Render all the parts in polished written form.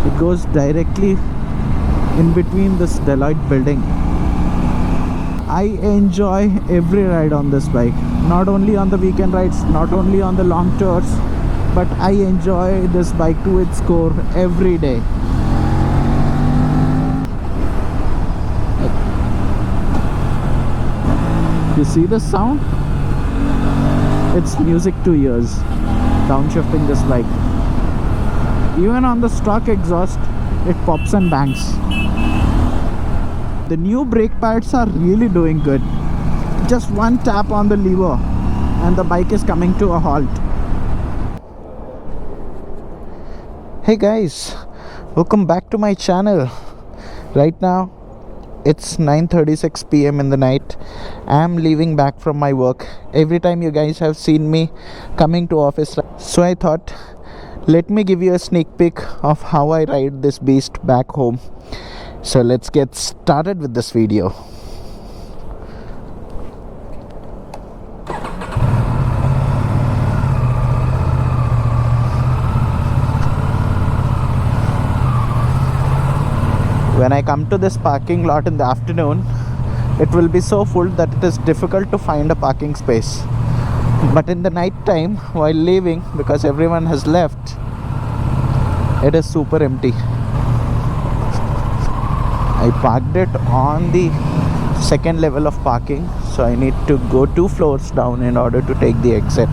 It goes directly in between this Deloitte building. I enjoy every ride on this bike, not only on the weekend rides, not only on the long tours, but I enjoy this bike to its core every day. You see the sound? It's music to ears. Downshifting this bike. Even on the stock exhaust, it pops and bangs. The new brake pads are really doing good. Just one tap on the lever and the bike is coming to a halt. Hey guys, welcome back to my channel. Right now it's 9:36 p.m. in the night. I'm leaving back from my work. Every time you guys have seen me coming to office, so I thought let me give you a sneak peek of how I ride this beast back home. So let's get started with this video. When I come to this parking lot in the afternoon, it will be so full that it is difficult to find a parking space. But in the night time, while leaving, because everyone has left, it is super empty. I parked it on the second level of parking, so I need to go 2 floors down in order to take the exit.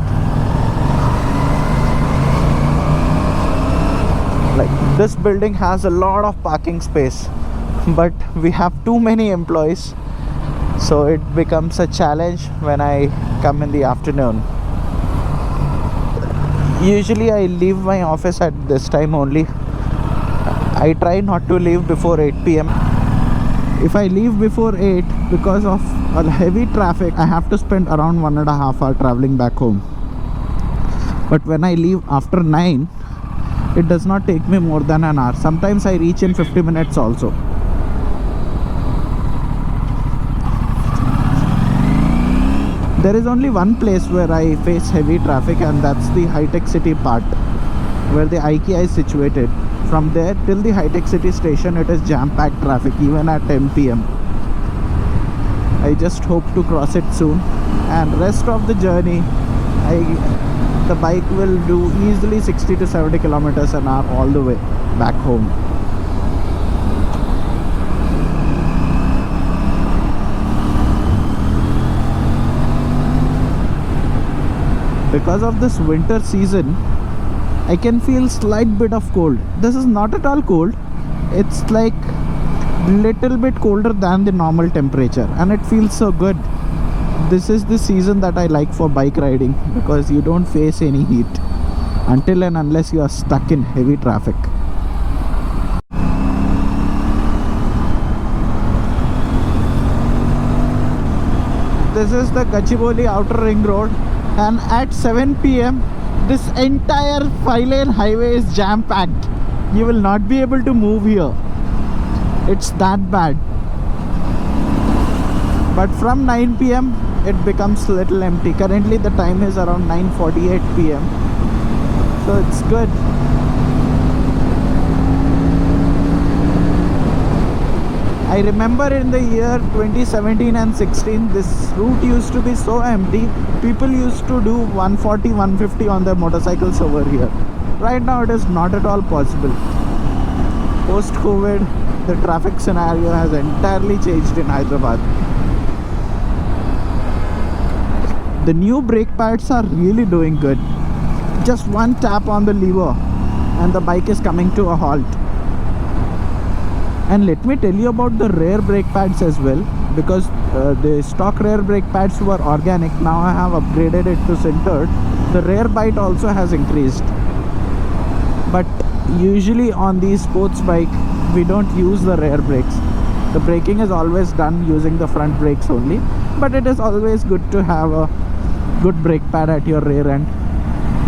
Like, this building has a lot of parking space, but we have too many employees, so it becomes a challenge when I come in the afternoon. Usually I leave my office at this time only. I try not to leave before 8 p.m. If I leave before 8, because of heavy traffic, I have to spend around 1.5 hours traveling back home. But when I leave after 9, it does not take me more than an hour. Sometimes I reach in 50 minutes also. There is only one place where I face heavy traffic, and that's the high-tech city part, where the IKEA is situated. From there till the high-tech city station, it is jam-packed traffic even at 10 p.m. I just hope to cross it soon, and rest of the journey the bike will do easily 60 to 70 kilometers an hour all the way back home. Because of this winter season, I can feel slight bit of cold. This is not at all cold. It's like little bit colder than the normal temperature, and it feels so good. This is the season that I like for bike riding, because you don't face any heat until and unless you are stuck in heavy traffic. This is the Gachibowli outer ring road, and at 7 p.m. this entire 5-lane highway is jam-packed. You will not be able to move here. It's that bad. But from 9 p.m. it becomes a little empty. Currently the time is around 9:48 p.m. So it's good. I remember in the year 2017 and 16, this route used to be so empty. People used to do 140, 150 on their motorcycles over here. Right now it is not at all possible. Post-COVID, the traffic scenario has entirely changed in Hyderabad. The new brake pads are really doing good. Just one tap on the lever and the bike is coming to a halt. And let me tell you about the rear brake pads as well, because the stock rear brake pads were organic. Now I have upgraded it to sintered. The rear bite also has increased. But usually on these sports bike, we don't use the rear brakes. The braking is always done using the front brakes only. But it is always good to have a good brake pad at your rear end.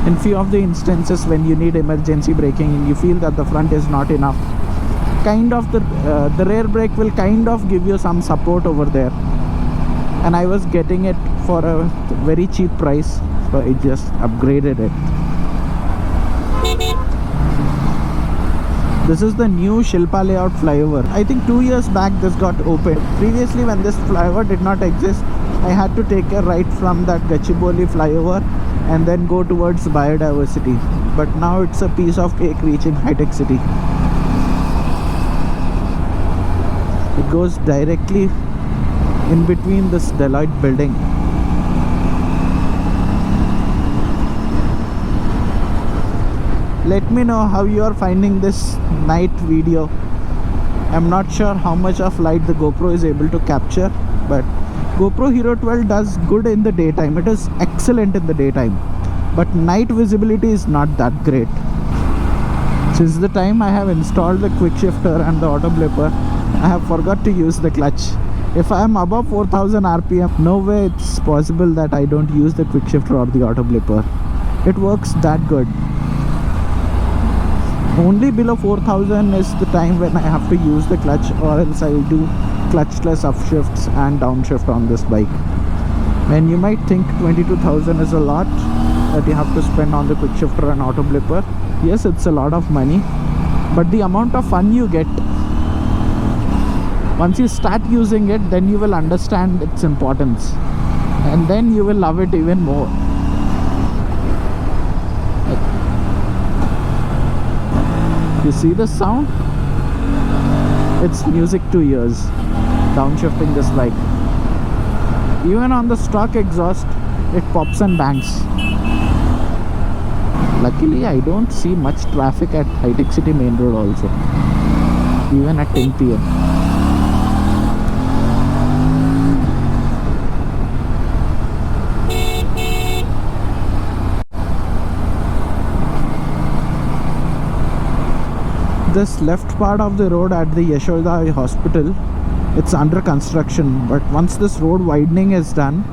In few of the instances when you need emergency braking and you feel that the front is not enough, kind of the rear brake will kind of give you some support over there. And I was getting it for a very cheap price, so I just upgraded it. This is the new Shilpa Layout flyover. I think 2 years back this got opened. Previously when this flyover did not exist, I had to take a right from that Gachibowli flyover and then go towards biodiversity. But now it's a piece of cake reaching high-tech city. It goes directly in between this Deloitte building. Let me know how you are finding this night video. I'm not sure how much of light the GoPro is able to capture, but GoPro Hero 12 does good in the daytime. It is excellent in the daytime, but night visibility is not that great. Since the time I have installed the quick shifter and the auto blipper, I have forgot to use the clutch. If I am above 4000 RPM, no way it's possible that I don't use the quick shifter or the auto blipper. It works that good. Only below 4000 is the time when I have to use the clutch, or else I do clutchless upshifts and downshift on this bike. And you might think 22,000 is a lot that you have to spend on the quick shifter and auto blipper. Yes, it's a lot of money, but the amount of fun you get once you start using it, then you will understand its importance, and then you will love it even more. You see the sound? It's music to ears. Downshifting this bike. Even on the stock exhaust, it pops and bangs. Luckily, I don't see much traffic at high-tech city main road also, even at 10 PM. This left part of the road at the Yashoda hospital, it's under construction, but once this road widening is done,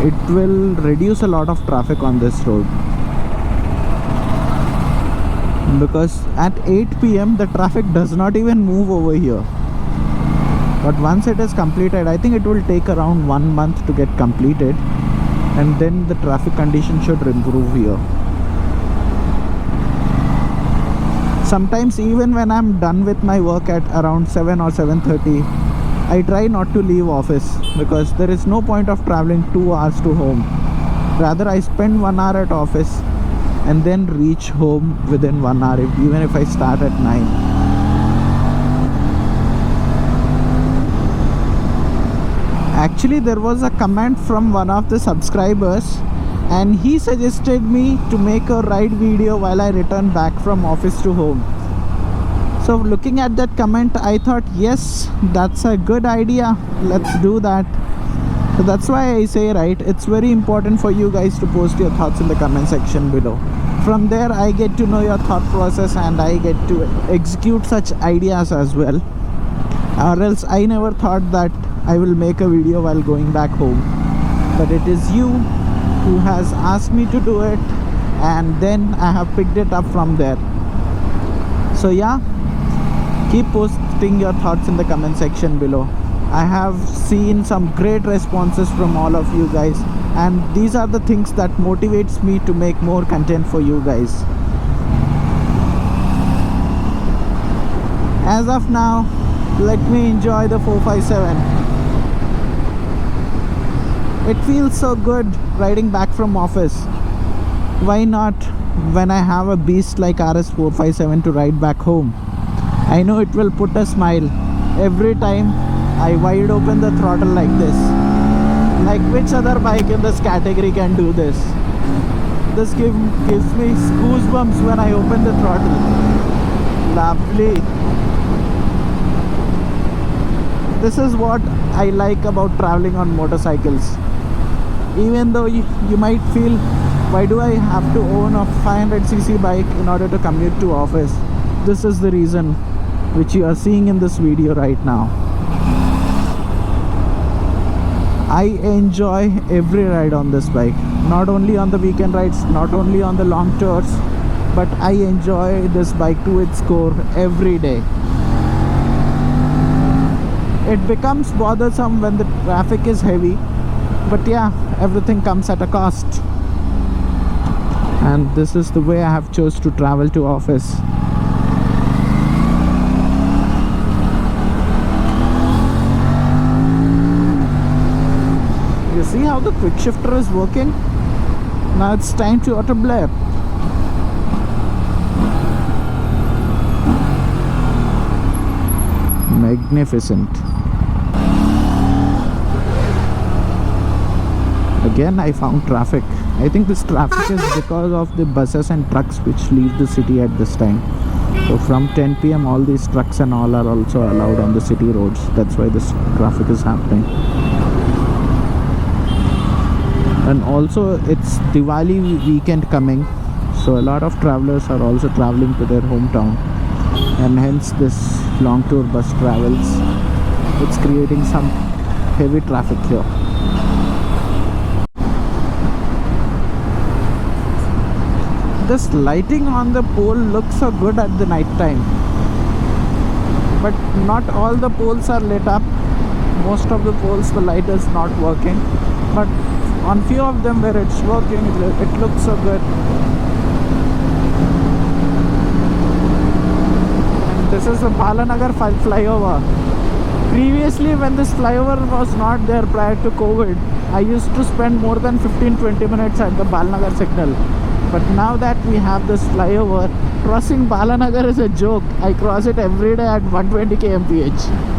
it will reduce a lot of traffic on this road, because at 8 PM the traffic does not even move over here. But once it is completed, I think it will take around 1 month to get completed, and then the traffic condition should improve here. Sometimes even when I'm done with my work at around 7 or 7:30, I try not to leave office, because there is no point of traveling 2 hours to home. Rather, I spend 1 hour at office and then reach home within 1 hour, even if I start at 9. Actually, there was a comment from one of the subscribers, and he suggested me to make a ride video while I return back from office to home. So looking at that comment, I thought, yes, that's a good idea, let's do that. So that's why I say, right, it's very important for you guys to post your thoughts in the comment section below. From there I get to know your thought process, and I get to execute such ideas as well. Or else I never thought that I will make a video while going back home, but it is you who has asked me to do it, and then I have picked it up from there. So yeah, keep posting your thoughts in the comment section below. I have seen some great responses from all of you guys, and these are the things that motivates me to make more content for you guys. As of now, let me enjoy the 457. It feels so good riding back from office. Why not when I have a beast like RS 457 to ride back home? I know it will put a smile every time I wide open the throttle like this. Like which other bike in this category can do this? This gives me goosebumps when I open the throttle. Lovely. This is what I like about traveling on motorcycles. Even though you might feel, why do I have to own a 500cc bike in order to commute to office? This is the reason which you are seeing in this video right now. I enjoy every ride on this bike, not only on the weekend rides, not only on the long tours, but I enjoy this bike to its core every day. It becomes bothersome when the traffic is heavy, but yeah, everything comes at a cost, and this is the way I have chose to travel to office. See how the quick shifter is working? Now it's time to auto blip. Magnificent. Again I found traffic. I think this traffic is because of the buses and trucks which leave the city at this time. So from 10 p.m. all these trucks and all are also allowed on the city roads. That's why this traffic is happening. And also it's Diwali weekend coming, so a lot of travelers are also traveling to their hometown, and hence this long tour bus travels. It's creating some heavy traffic here. This lighting on the pole looks so good at the night time, but not all the poles are lit up. Most of the poles the light is not working, but on few of them where it's working, it looks so good. And this is the Balanagar flyover. Previously, when this flyover was not there prior to COVID, I used to spend more than 15-20 minutes at the Balanagar signal. But now that we have this flyover, crossing Balanagar is a joke. I cross it every day at 120 kmph.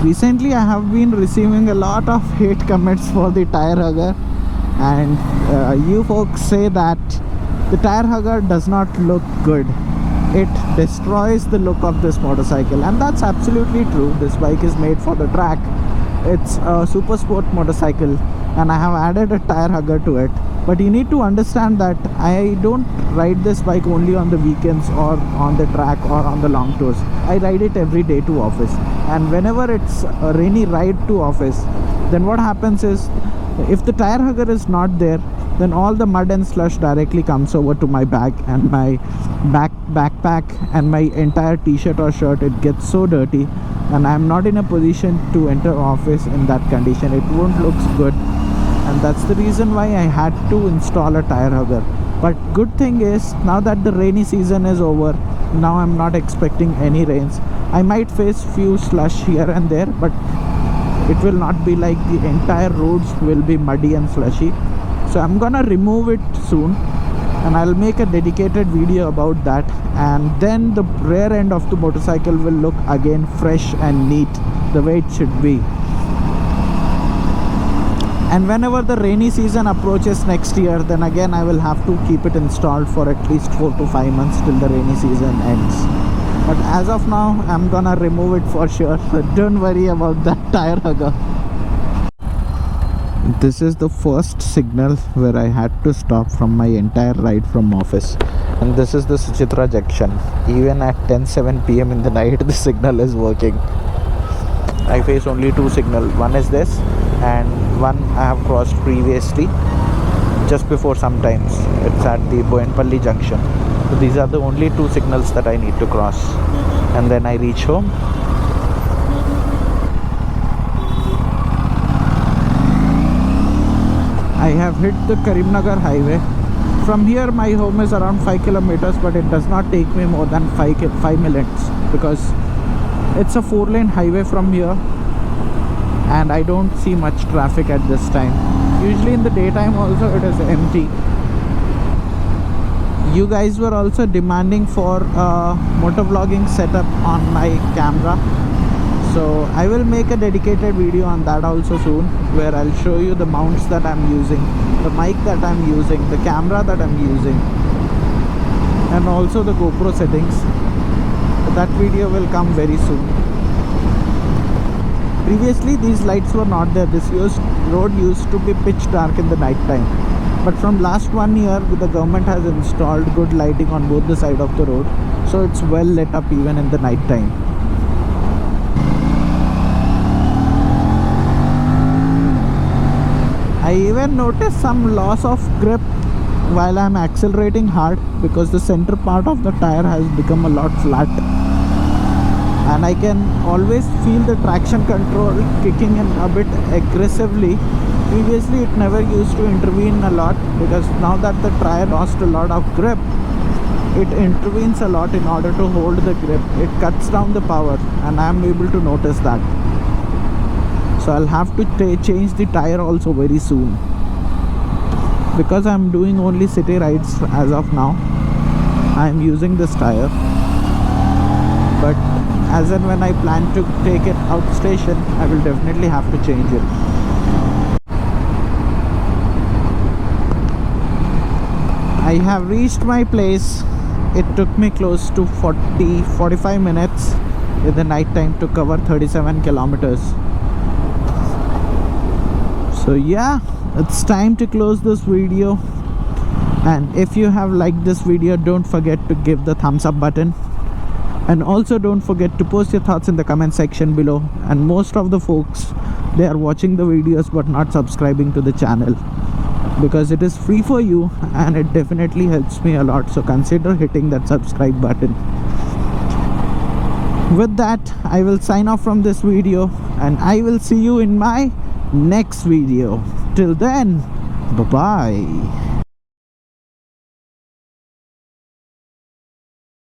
Recently I have been receiving a lot of hate comments for the tire hugger, and you folks say that the tire hugger does not look good. It destroys the look of this motorcycle, and that's absolutely true. This bike is made for the track. It's a super sport motorcycle, and I have added a tire hugger to it. But you need to understand that I don't ride this bike only on the weekends or on the track or on the long tours. I ride it every day to office, and whenever it's a rainy ride to office, then what happens is, if the tire hugger is not there, then all the mud and slush directly comes over to my bag and my backpack and my entire t-shirt or shirt. It gets so dirty, and I'm not in a position to enter office in that condition. It won't look good, and that's the reason why I had to install a tire hugger. But good thing is, now that the rainy season is over, now I'm not expecting any rains. I might face few slush here and there, but it will not be like the entire roads will be muddy and slushy. So I'm gonna remove it soon, and I'll make a dedicated video about that, and then the rear end of the motorcycle will look again fresh and neat, the way it should be. And whenever the rainy season approaches next year, then again I will have to keep it installed for at least 4 to 5 months till the rainy season ends. But as of now, I'm gonna remove it for sure. So don't worry about that tire hugger. This is the first signal where I had to stop from my entire ride from office, and this is the Suchitra junction. Even at 10:07 p.m. in the night, the signal is working. I face only two signals. One is this, and one I have crossed previously just before sometimes. It's at the Boyenpalli junction. So these are the only two signals that I need to cross, and then I reach home. I have hit the Karimnagar highway. From here my home is around 5 kilometers, but it does not take me more than 5 minutes, because it's a 4-lane highway from here, and I don't see much traffic at this time. Usually in the daytime also it is empty. You guys were also demanding for a motovlogging setup on my camera, so I will make a dedicated video on that also soon, where I'll show you the mounts that I'm using, the mic that I'm using, the camera that I'm using, and also the GoPro settings. That video will come very soon. Previously these lights were not there. This road used to be pitch dark in the night time, but from last 1 year the government has installed good lighting on both the side of the road, so it's well lit up even in the night time. I even noticed some loss of grip while I'm accelerating hard, because the center part of the tire has become a lot flat, and I can always feel the traction control kicking in a bit aggressively. Previously it never used to intervene a lot, because now that the tire lost a lot of grip, it intervenes a lot in order to hold the grip. It cuts down the power, and I am able to notice that. So I'll have to change the tire also very soon, because I'm doing only city rides as of now. I'm using this tire, but as and when I plan to take it out station, I will definitely have to change it. I have reached my place. It took me close to 45 minutes in the night time to cover 37 kilometers. So yeah, it's time to close this video. And if you have liked this video, don't forget to give the thumbs up button, and also don't forget to post your thoughts in the comment section below. And most of the folks, they are watching the videos but not subscribing to the channel, because it is free for you and it definitely helps me a lot. So consider hitting that subscribe button. With that, I will sign off from this video, and I will see you in my next video. Till then, bye bye.